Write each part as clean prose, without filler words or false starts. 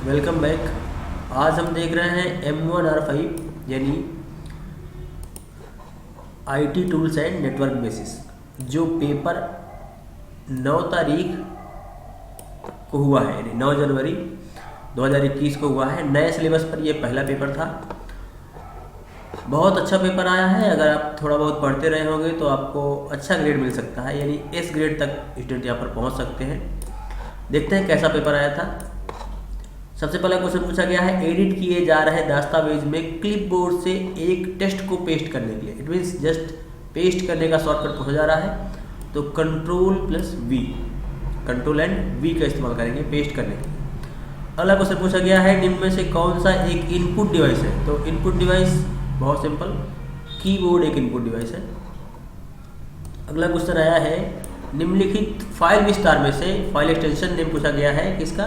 Welcome back. आज हम देख रहे हैं M1R5 यानी IT tools and network basis, जो पेपर 9 तारीख को हुआ है यानी 9 जनवरी 2021 को हुआ है। नए सिलेबस पर यह पहला पेपर था। बहुत अच्छा पेपर आया है। अगर आप थोड़ा बहुत पढ़ते रहे होंगे तो आपको अच्छा ग्रेड मिल सकता है, यानी S ग्रेड तक स्टूडेंट यहाँ पर पहुँच सकते हैं। देखते हैं कैसा पेपर आया था। सबसे पहला क्वेश्चन पूछा गया है, एडिट किए जा रहे दस्तावेज में क्लिपबोर्ड से एक टेक्स्ट को पेस्ट करने के लिए, इट मीन्स जस्ट पेस्ट करने का शॉर्टकट पूछा जा रहा है, तो कंट्रोल+V, कंट्रोल एंड V का इस्तेमाल करेंगे पेस्ट करने के लिए। अगला क्वेश्चन पूछा गया है, निम्न में से कौन सा एक इनपुट डिवाइस है? तो इनपुट डिवाइस बहुत सिंपल, कीबोर्ड एक इनपुट डिवाइस है। अगला क्वेश्चन आया है, निम्नलिखित फाइल विस्तार में से फाइल एक्सटेंशन नेम पूछा गया है किसका?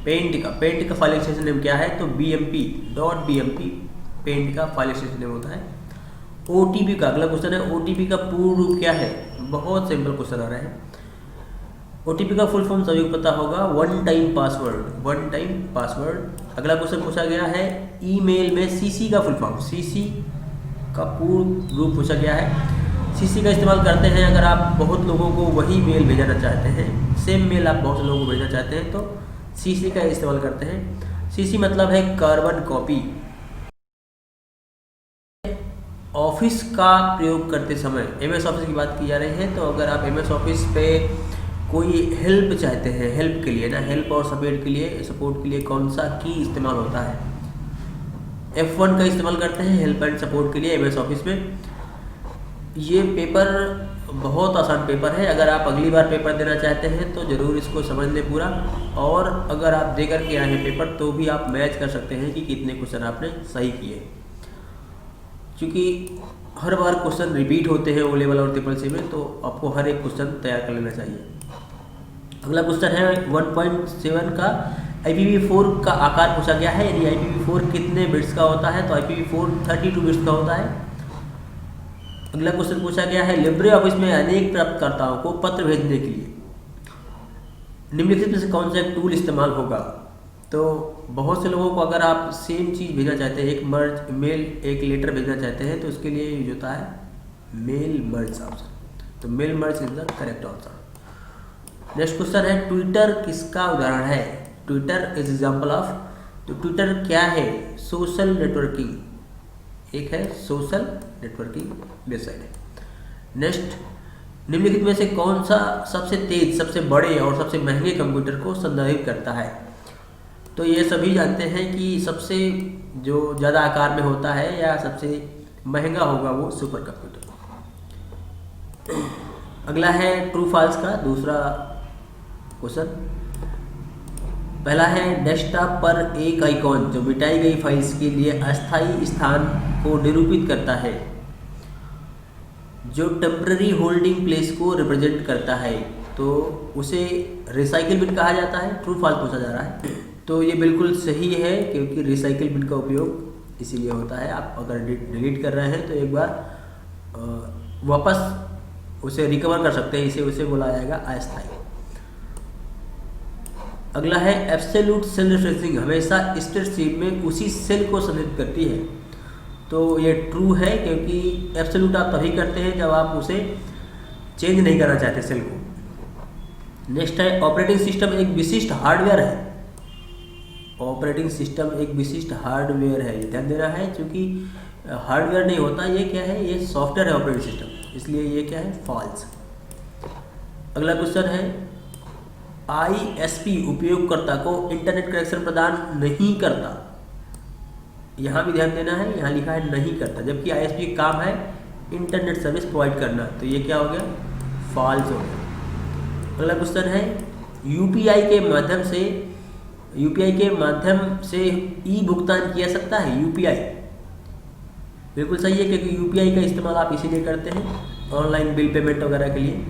पेंट का फाइल एक्सटेंशन नेम क्या है? तो bmp.bmp पेंट का फाइल एक्सटेंशन नेम होता है। OTP का अगला क्वेश्चन है, OTP का पूर्ण रूप क्या है? बहुत सिंपल क्वेश्चन आ रहा है। OTP का फुल फॉर्म सभी को पता होगा, वन टाइम पासवर्ड। अगला क्वेश्चन पूछा गया है, ईमेल में CC का फुल फॉर्म, CC का पूर्ण रूप पूछा गया है। CC का इस्तेमाल करते हैं अगर आप बहुत लोगों को वही मेल भेजना चाहते हैं, सेम मेल आप बहुत से लोगों को भेजना चाहते हैं तो CC का इस्तेमाल करते हैं। CC मतलब है कार्बन कॉपी। ऑफिस का प्रयोग करते समय MS ऑफिस की बात की जा रही है, तो अगर आप MS ऑफिस पे कोई हेल्प चाहते हैं, हेल्प के लिए ना, हेल्प और सपोर्ट के लिए कौन सा की इस्तेमाल होता है? F1 का इस्तेमाल करते हैं हेल्प एंड सपोर्ट के लिए MS ऑफिस में। ये पेपर बहुत आसान पेपर है। अगर आप अगली बार पेपर देना चाहते हैं तो ज़रूर इसको समझ लें पूरा, और अगर आप दे करके आए हैं पेपर तो भी आप मैच कर सकते हैं कि कितने क्वेश्चन आपने सही किए, क्योंकि हर बार क्वेश्चन रिपीट होते हैं O लेवल और CCC में, तो आपको हर एक क्वेश्चन तैयार कर लेना चाहिए। अगला क्वेश्चन है 1.7 का IPv4 का आकार पूछा गया है, यानी IPv4 कितने बिट्स का होता है? तो IPv4 32 बिट्स का होता है। अगला क्वेश्चन पूछा गया है, लिब्रे ऑफिस में अनेक प्राप्तकर्ताओं को पत्र भेजने के लिए निम्नलिखित में से कौन सा एक टूल इस्तेमाल होगा? तो बहुत से लोगों को अगर आप सेम चीज़ भेजना चाहते हैं, एक मेल एक लेटर भेजना चाहते हैं, तो उसके लिए यूज होता है मेल मर्ज ऑप्शन। तो mail merge is the correct option. Next question है, ट्विटर किसका उदाहरण है? Twitter is example of. तो ट्विटर क्या है? सोशल नेटवर्किंग, एक है सोशल नेटवर्किंग वेबसाइट है। नेक्स्ट, निम्नलिखित में से कौन सा सबसे तेज, सबसे बड़े और सबसे महंगे कंप्यूटर को संदर्भित करता है? तो ये सभी जानते हैं कि सबसे जो ज़्यादा आकार में होता है या सबसे महंगा होगा वो सुपर कंप्यूटर। अगला है ट्रू फॉल्स का दूसरा क्वेश्चन। पहला है, डेस्कटॉप पर एक आइकॉन जो मिटाई गई फाइल्स के लिए अस्थायी स्थान को निरूपित करता है, जो टेम्पररी होल्डिंग प्लेस को रिप्रेजेंट करता है, तो उसे रिसाइकिल बिन कहा जाता है। ट्रू फॉल्स पूछा जा रहा है, तो ये बिल्कुल सही है, क्योंकि रिसाइकिल बिन का उपयोग इसीलिए होता है। आप अगर डिलीट कर रहे हैं तो एक बार वापस उसे रिकवर कर सकते हैं, उसे बोला जाएगा अस्थायी। अगला है, एब्सोल्यूट सेल रेफरेंसिंग हमेशा स्प्रेडशीट में उसी सेल को संदर्भित करती है। तो ये ट्रू है, क्योंकि एब्सोल्यूट आप तभी करते हैं जब आप उसे चेंज नहीं करना चाहते सेल को। नेक्स्ट है, ऑपरेटिंग सिस्टम एक विशिष्ट हार्डवेयर है। ऑपरेटिंग सिस्टम एक विशिष्ट हार्डवेयर है, ध्यान देना है, क्योंकि हार्डवेयर नहीं होता, ये क्या है? ये सॉफ्टवेयर है ऑपरेटिंग सिस्टम, इसलिए ये क्या है? फॉल्स। अगला क्वेश्चन है, ISP उपयोगकर्ता को इंटरनेट कनेक्शन प्रदान नहीं करता। यहाँ भी ध्यान देना है, यहाँ लिखा है नहीं करता, जबकि ISP का काम है इंटरनेट सर्विस प्रोवाइड करना, तो ये क्या हो गया? फॉल्स हो गया। अगला क्वेश्चन है, UPI के माध्यम से ई भुगतान किया सकता है? UPI बिल्कुल सही है, क्योंकि UPI का इस्तेमाल आप इसीलिए करते हैं ऑनलाइन बिल पेमेंट वगैरह के लिए।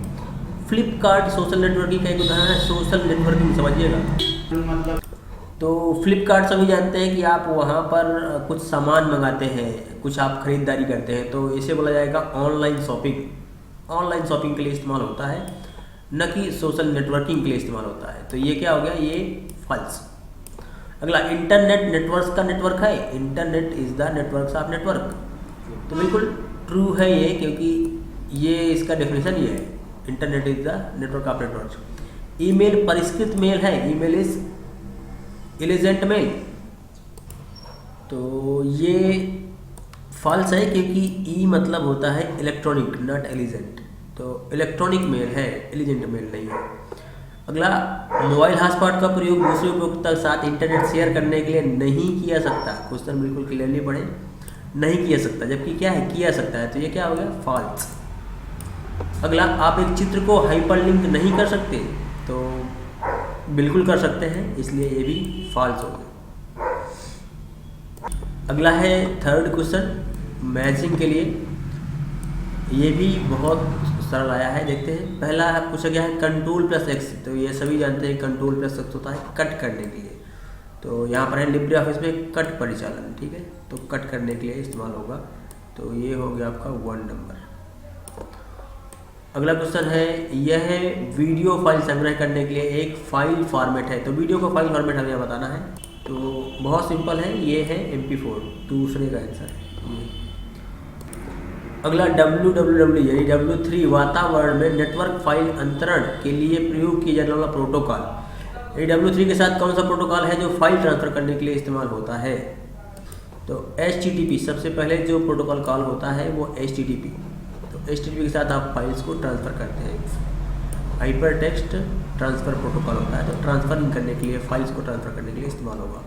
फ्लिपकार्ट सोशल नेटवर्किंग का एक उदाहरण है। सोशल नेटवर्किंग समझिएगा, तो फ्लिपकार्ट सभी जानते हैं कि आप वहाँ पर कुछ सामान मंगाते हैं, कुछ आप खरीदारी करते हैं, तो इसे बोला जाएगा ऑनलाइन शॉपिंग। ऑनलाइन शॉपिंग के लिए इस्तेमाल होता है, न कि सोशल नेटवर्किंग के लिए इस्तेमाल होता है। तो ये क्या हो गया? ये फॉल्स। अगला इंटरनेट नेटवर्क का नेटवर्क है, internet is the network of network. तो बिल्कुल ट्रू है ये, क्योंकि ये इसका डेफिनेशन ये है, internet is the network of network. Email परिष्कृत मेल है, ईमेल इज एलिजेंट मेल। तो ये फॉल्स है, क्योंकि ई मतलब होता है इलेक्ट्रॉनिक, नॉट एलिजेंट। तो इलेक्ट्रॉनिक मेल है, एलिजेंट मेल नहीं है। अगला, मोबाइल हॉटस्पॉट का प्रयोग दूसरे उपयोगकर्ता के साथ इंटरनेट शेयर करने के लिए नहीं किया सकता। क्वेश्चन बिल्कुल क्लियरली पढ़ें, नहीं किया सकता, जबकि क्या है, किया सकता है। तो ये क्या हो गया, फॉल्स। अगला, आप एक चित्र को हाइपरलिंक नहीं कर सकते, तो बिल्कुल कर सकते हैं, इसलिए ये भी फॉल्स हो गया। अगला है थर्ड क्वेश्चन मैचिंग के लिए, ये भी बहुत सरल आया है, देखते हैं। पहला पूछा गया है कंट्रोल प्लस एक्स। तो ये सभी जानते हैं कंट्रोल प्लस एक्स होता है कट करने के लिए। तो यहाँ पर है लिब्रे ऑफिस में कट परिचालन, ठीक है, तो कट करने के लिए इस्तेमाल होगा। तो ये हो गया आपका 1 नंबर। अगला क्वेश्चन है, यह है वीडियो फाइल संग्रह करने के लिए एक फाइल फॉर्मेट है। तो वीडियो का फाइल फॉर्मेट हमें यहाँ बताना है। तो बहुत सिंपल है, ये है MP4, दूसरे का आंसर है ये। अगला WWW यानी W3 वातावरण में नेटवर्क फाइल अंतरण के लिए प्रयोग किया जाने वाला प्रोटोकॉल। ये W3 के साथ कौन सा प्रोटोकॉल है जो फाइल ट्रांसफर करने के लिए इस्तेमाल होता है? तो HTTP, सबसे पहले जो प्रोटोकॉल कॉल होता है वो HTTP। तो HTTP के साथ आप फाइल्स को ट्रांसफ़र करते हैं। हाइपर टेक्स्ट ट्रांसफ़र प्रोटोकॉल होता है, तो ट्रांसफरिंग करने के लिए, फाइल्स को ट्रांसफ़र करने के लिए इस्तेमाल होगा।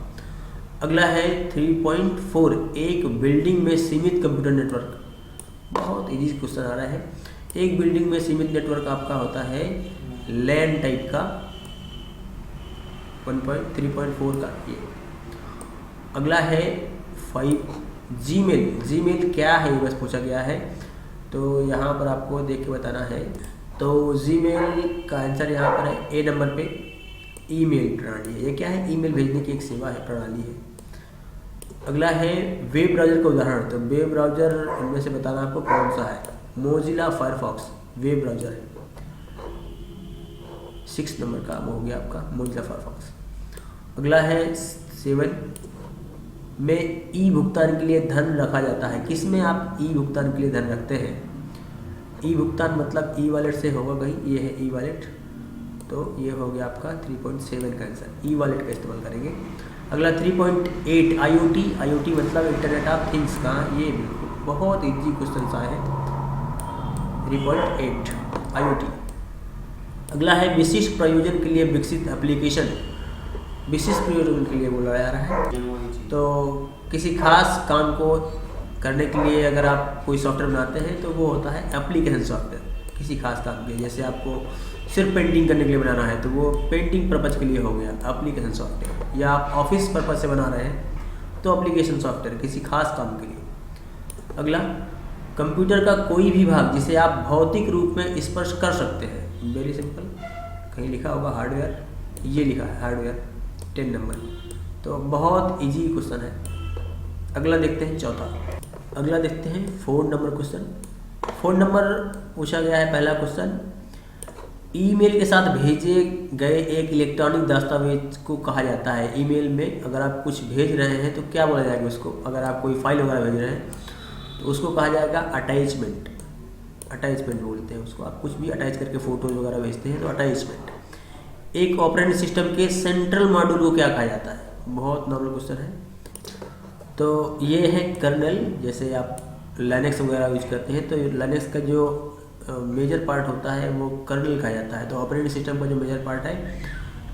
अगला है 3.4 एक बिल्डिंग में सीमित कंप्यूटर नेटवर्क। बहुत इजी क्वेश्चन आ रहा है। एक बिल्डिंग में सीमित नेटवर्क आपका होता है लैन टाइप का, 3.4 का ये। अगला है 5 जीमेल क्या है, बस पूछा गया है। तो यहाँ पर आपको देख के बताना है। तो जीमेल का आंसर यहाँ पर है ए नंबर पे, ईमेल प्रणाली। ये क्या है, ईमेल भेजने की एक सेवा है, प्रणाली है। अगला है वेब ब्राउज़र का उदाहरण। तो वेब ब्राउज़र इनमें से बताना आपको कौन सा है। मोजिला फायरफॉक्स वेब ब्राउज़र है। 6 नंबर का वो हो गया आपका मोजिला फायरफॉक्स। अगला है 7 में ई भुगतान के लिए धन रखा जाता है। किस में आप ई भुगतान के लिए धन रखते हैं? ई भुगतान मतलब ई वॉलेट से होगा कहीं, ये है ई वॉलेट। तो ये हो गया आपका 3.7 का आंसर, ई वॉलेट का इस्तेमाल करेंगे। अगला 3.8 IoT मतलब इंटरनेट ऑफ थिंग्स का। ये बिल्कुल बहुत इजी क्वेश्चन आए हैं। 3.8 IoT। अगला है विशिष्ट प्रयोजन के लिए विकसित एप्लीकेशन। विशिष्ट प्रयोजन के लिए बोला जा रहा है। तो किसी खास काम को करने के लिए अगर आप कोई सॉफ्टवेयर बनाते हैं तो वो होता है एप्लीकेशन सॉफ्टवेयर, किसी खास काम के। जैसे आपको सिर्फ पेंटिंग करने के लिए बनाना है तो वो पेंटिंग पर्पज़ के लिए हो गया एप्लीकेशन सॉफ्टवेयर। या आप ऑफिस पर्पज़ से बना रहे हैं तो एप्लीकेशन सॉफ्टवेयर, किसी खास काम के लिए। अगला, कंप्यूटर का कोई भी भाग जिसे आप भौतिक रूप में स्पर्श कर सकते हैं। वेरी सिंपल, कहीं लिखा होगा हार्डवेयर, ये लिखा है हार्डवेयर, 10 नंबर। तो बहुत इजी क्वेश्चन है। अगला देखते हैं चौथा। अगला देखते हैं 4 नंबर क्वेश्चन। 4 नंबर पूछा गया है पहला क्वेश्चन, ईमेल के साथ भेजे गए एक इलेक्ट्रॉनिक दस्तावेज को कहा जाता है। ईमेल में अगर आप कुछ भेज रहे हैं तो क्या बोला जाएगा उसको? अगर आप कोई फाइल वगैरह भेज रहे हैं तो उसको कहा जाएगा अटैचमेंट। अटैचमेंट बोलते हैं उसको। आप कुछ भी अटैच करके फ़ोटोज वगैरह भेजते हैं तो अटैचमेंट। एक ऑपरेटिंग सिस्टम के सेंट्रल मॉड्यूल को क्या कहा जाता है? बहुत नॉर्मल क्वेश्चन है। तो ये है कर्नेल। जैसे आप लिनक्स वगैरह यूज करते हैं तो लिनक्स का जो मेजर पार्ट होता है वो कर्नेल कहा जाता है। तो ऑपरेटिंग सिस्टम का जो मेजर पार्ट है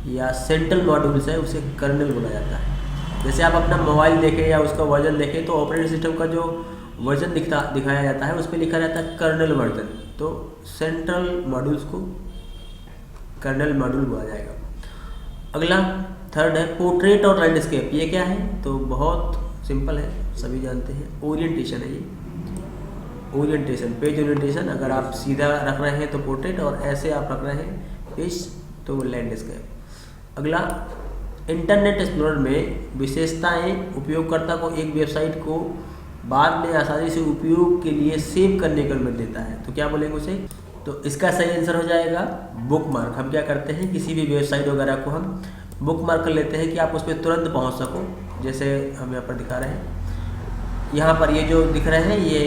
या सेंट्रल मॉड्यूल्स है उसे कर्नेल बोला जाता है। जैसे आप अपना मोबाइल देखें या उसका वर्जन देखें तो ऑपरेटिंग सिस्टम का जो वर्जन दिखाया जाता है उस पर लिखा रहता है कर्नेल वर्जन। तो सेंट्रल मॉड्यूल्स को कर्नेल मॉड्यूल बोला जाएगा। अगला 3rd है पोर्ट्रेट और लैंडस्केप। ये क्या है? तो बहुत सिंपल है, सभी जानते हैं, ओरिएंटेशन है ये। Orientation, page orientation. अगर आप सीधा रख रहे हैं तो पोर्ट्रेट और ऐसे आप रख रहे हैं पेज तो लैंडस्केप। अगला, इंटरनेट एक्सप्लोरर में विशेषताएं उपयोगकर्ता को एक वेबसाइट को बाद में आसानी से उपयोग के लिए सेव करने की अनुमति देता है। तो क्या बोलेंगे उसे? तो इसका सही आंसर हो जाएगा बुकमार्क। हम क्या करते हैं, किसी भी वेबसाइट वगैरह को हम बुक मार्क कर लेते हैं कि आप उस पर तुरंत पहुंच सको। जैसे हम यहाँ पर दिखा रहे हैं, यहाँ पर ये जो दिख रहे हैं ये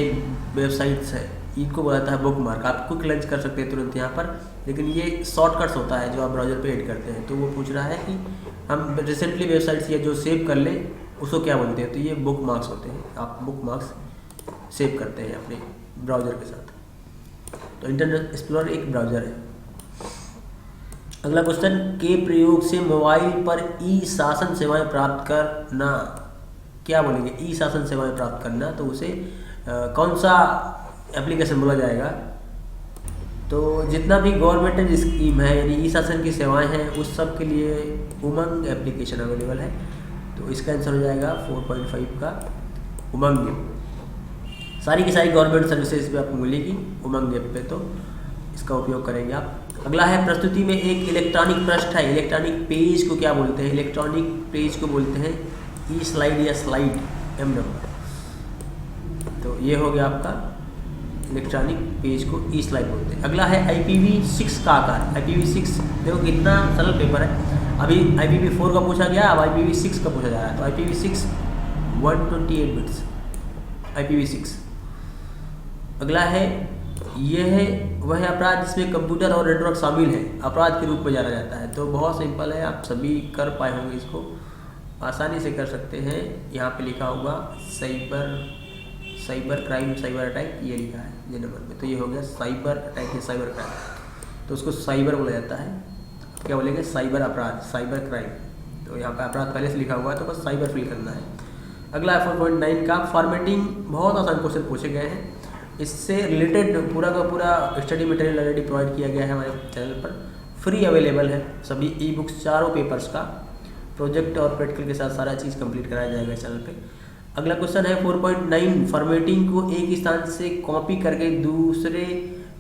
वेबसाइट्स है, इनको बोला जाता है बुक मार्क। आप क्विक लंच कर सकते हैं तुरंत यहाँ पर, लेकिन ये शॉर्टकट्स होता है जो आप ब्राउज़र पे ऐड करते हैं। तो वो पूछ रहा है कि हम रिसेंटली वेबसाइट्स या जो सेव कर लें उसको क्या बोलते हैं, तो ये बुक मार्क्स होते हैं। आप बुक मार्क्स सेव करते हैं अपने ब्राउज़र के साथ। तो इंटरनेट एक्सप्लोरर एक ब्राउज़र है। अगला क्वेश्चन, के प्रयोग से मोबाइल पर ई शासन सेवाएं प्राप्त करना, क्या बोलेंगे? ई शासन सेवाएं प्राप्त करना, तो उसे कौन सा एप्लीकेशन बोला जाएगा? तो जितना भी गवर्नमेंट स्कीम है यानी ई शासन की सेवाएं हैं उस सब के लिए उमंग एप्लीकेशन अवेलेबल है। तो इसका आंसर हो जाएगा 4.5 का उमंग। सारी की सारी गवर्नमेंट सर्विसेज पे आपको मिलेगी उमंग ऐप पे, तो इसका उपयोग करेंगे आप। अगला है, प्रस्तुति में एक इलेक्ट्रॉनिक पृष्ठ है, इलेक्ट्रॉनिक पेज को क्या बोलते हैं? इलेक्ट्रॉनिक पेज को बोलते हैं ई स्लाइड या स्लाइड एम नंबर। तो ये हो गया आपका इलेक्ट्रॉनिक पेज को ई स्लाइड बोलते हैं। अगला है IPv6 का आकार। IPv6 देखो कितना सरल पेपर है। अभी IPv4 का पूछा गया, अब IPv6 का पूछा जा रहा है। तो IPv6 128 बिट्स IPv6। अगला है, यह है वह अपराध जिसमें कंप्यूटर और नेटवर्क शामिल है, अपराध के रूप में जाना जाता है। तो बहुत सिंपल है, आप सभी कर पाए होंगे, इसको आसानी से कर सकते हैं। यहाँ पे लिखा होगा साइबर क्राइम, साइबर अटैक, ये लिखा है ये नंबर पे। तो ये हो गया साइबर अटैक या साइबर क्राइम, तो उसको साइबर बोला जाता है। क्या बोलेंगे? साइबर अपराध, साइबर क्राइम। तो यहाँ पे अपराध पहले से लिखा हुआ है तो बस साइबर फिल करना है। अगला 4.9 का फॉर्मेटिंग, बहुत आसान क्वेश्चन पूछे गए हैं। इससे रिलेटेड पूरा का पूरा स्टडी मटेरियल ऑलरेडी प्रोवाइड किया गया है हमारे चैनल पर, फ्री अवेलेबल है। सभी ई बुक्स, चारों पेपर्स का प्रोजेक्ट और प्रैक्टिकल के साथ सारा चीज़ कंप्लीट कराया जाएगा चैनल पे। अगला क्वेश्चन है 4.9, फॉर्मेटिंग को एक स्थान से कॉपी करके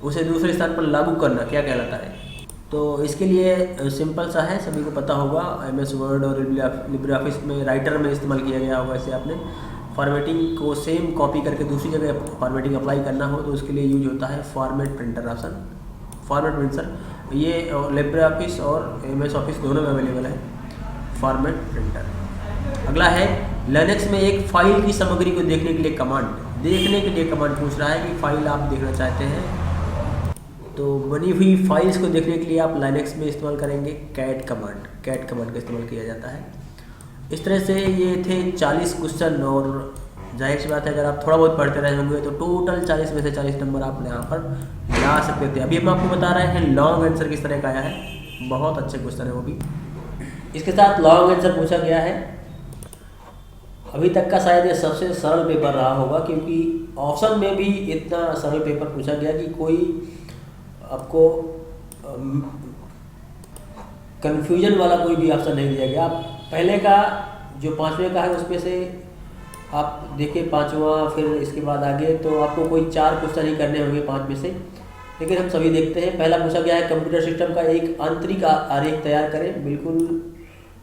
उसे दूसरे स्थान पर लागू करना क्या कहलाता है? तो इसके लिए सिंपल सा है, सभी को पता होगा। MS वर्ड और लिब्रे ऑफिस में राइटर में इस्तेमाल किया गया होगा इसे। आपने फॉर्मेटिंग को सेम कॉपी करके दूसरी जगह फॉर्मेटिंग अप्लाई करना हो तो उसके लिए यूज होता है format printer option, format printer. ये लिब्रे ऑफिस और MS ऑफिस दोनों में अवेलेबल है फॉर्मेट प्रिंटर। अगला है, लिनक्स में एक फाइल की सामग्री को देखने के लिए कमांड पूछ रहा है कि फाइल आप देखना चाहते हैं तो बनी हुई फाइल्स को देखने के लिए आप लिनक्स में इस्तेमाल करेंगे कैट कमांड का इस्तेमाल किया जाता है। इस तरह से ये थे 40 क्वेश्चन, और जाहिर सी बात है अगर आप थोड़ा बहुत पढ़ते रहे होंगे तो टोटल 40 में से 40 नंबर आप यहाँ पर ला सकते थे। अभी हम आपको बता रहे हैं लॉन्ग आंसर किस तरह का आया है, बहुत अच्छे क्वेश्चन है वो भी। इसके साथ लॉन्ग आंसर पूछा गया है, अभी तक का शायद ये सबसे सरल पेपर रहा होगा, क्योंकि ऑप्शन में भी इतना सरल पेपर पूछा गया कि कोई आपको कन्फ्यूजन वाला कोई भी ऑप्शन नहीं दिया गया। पहले का जो 5वें का है उसमें से आप देखिए 5वां, फिर इसके बाद आगे तो आपको कोई 4 क्वेश्चन ही करने होंगे 5 में से, लेकिन हम सभी देखते हैं। पहला पूछा गया है कंप्यूटर सिस्टम का एक आंतरिक आरेख तैयार करें, बिल्कुल,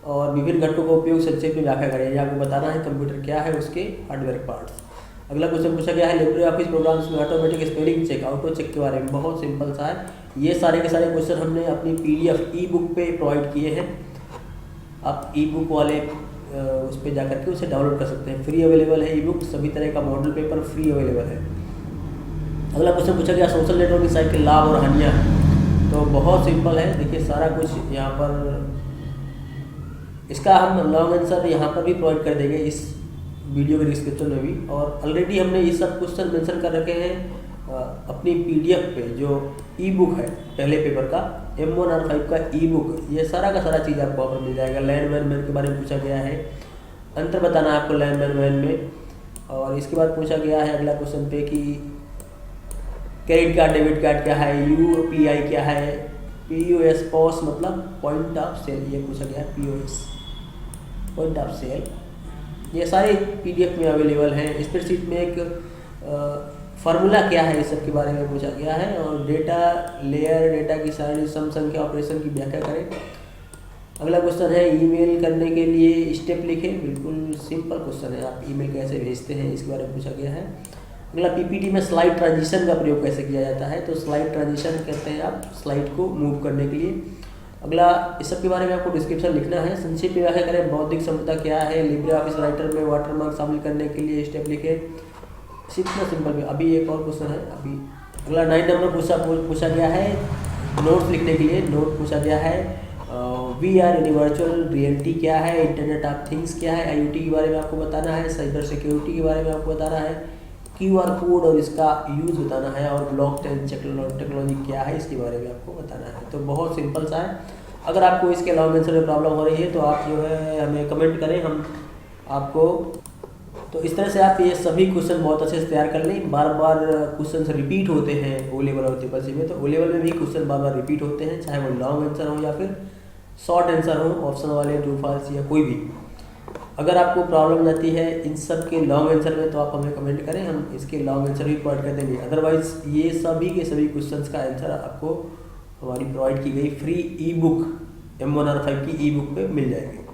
और विभिन्न घटकों का उपयोग संक्षेप में व्याख्या करें। आपको बताना है कंप्यूटर क्या है, उसके हार्डवेयर पार्ट्स। अगला क्वेश्चन पूछा गया है लिब्रे ऑफिस प्रोग्राम्स में automatic spelling check, auto check के बारे में, बहुत सिंपल सा है। ये सारे के सारे क्वेश्चन हमने अपनी PDF ई बुक पे प्रोवाइड किए हैं। आप ई बुक वाले उस पर जा करके उसे डाउनलोड कर सकते हैं, फ्री अवेलेबल है ई बुक, सभी तरह का मॉडल पेपर फ्री अवेलेबल है। अगला क्वेश्चन पूछा गया सोशल नेटवर्किंग साइट के लाभ और हानियाँ, तो बहुत सिंपल है। देखिए सारा कुछ यहाँ पर, इसका हम लॉन्ग आंसर यहाँ पर भी प्रोवाइड कर देंगे इस वीडियो के डिस्क्रिप्शन में भी, और ऑलरेडी हमने ये सब क्वेश्चन मेंशन कर रखे हैं अपनी PDF पे जो ई बुक है पहले पेपर का M1 और 5 का ई बुक, ये सारा का सारा चीज़ आपको वहाँ पर मिल जाएगा। लैंड मैन के बारे में पूछा गया है, अंतर बताना है आपको लैंड मैन में, और इसके बाद पूछा गया है अगला क्वेश्चन पे कि क्रेडिट कार्ड डेबिट कार्ड क्या है, UPI क्या है, POS पॉस मतलब पॉइंट ऑफ सेल, ये पूछा गया है POS पॉइंट ऑफ सेल। ये सारे PDF में अवेलेबल हैं। स्प्रेडशीट में एक फार्मूला क्या है, इस सब के बारे में पूछा गया है, और डेटा लेयर, डेटा की सारणी, सम संख्या, ऑपरेशन की व्याख्या करें। अगला क्वेश्चन है ईमेल करने के लिए स्टेप लिखें, बिल्कुल सिंपल क्वेश्चन है, आप ईमेल कैसे भेजते हैं इसके बारे में पूछा गया है। अगला PPT में स्लाइड ट्रांजिशन का प्रयोग कैसे किया जाता है, तो स्लाइड ट्रांजिशन कहते हैं आप स्लाइड को मूव करने के लिए। अगला, इस सब के बारे में आपको डिस्क्रिप्शन लिखना है। संक्षिप्त में व्याख्या करें, बौद्धिक क्षमता क्या है, लिब्रे ऑफिस राइटर में वाटरमार्क शामिल करने के लिए स्टेप लिखें। इतना सिंपल में। अभी एक और क्वेश्चन है, अभी अगला 9 नंबर पूछा गया है नोट्स लिखने के लिए। नोट पूछा गया है VR यानी वर्चुअल रियलिटी क्या है, इंटरनेट ऑफ थिंग्स क्या है, IoT के बारे में आपको बताना है, साइबर सिक्योरिटी के बारे में आपको बताना है, QR कोड और इसका यूज़ बताना है, और ब्लॉकचेन टेक्नोलॉजी क्या है इसके बारे में आपको बताना है। तो बहुत सिंपल सा है। अगर आपको इसके अलावा आंसर में प्रॉब्लम हो रही है तो आप जो है हमें कमेंट करें, हम आपको। तो इस तरह से आप ये सभी क्वेश्चन बहुत अच्छे से तैयार कर लें। बार बार क्वेश्चन रिपीट होते हैं O लेवल और ट्रिपल में, तो O लेवल में भी क्वेश्चन बार बार रिपीट होते हैं, चाहे वो लॉन्ग आंसर हो या फिर शॉर्ट आंसर हो, ऑप्शन वाले, ट्रू फॉल्स या कोई भी। अगर आपको प्रॉब्लम आती है इन सब के लॉन्ग आंसर में तो आप हमें कमेंट करें, हम इसके लॉन्ग आंसर भी प्रोवाइड कर देंगे। अदरवाइज ये सभी के सभी क्वेश्चंस का आंसर आपको हमारी प्रोवाइड की गई फ्री ई बुक M1R5 की ई बुक पे मिल जाएगी।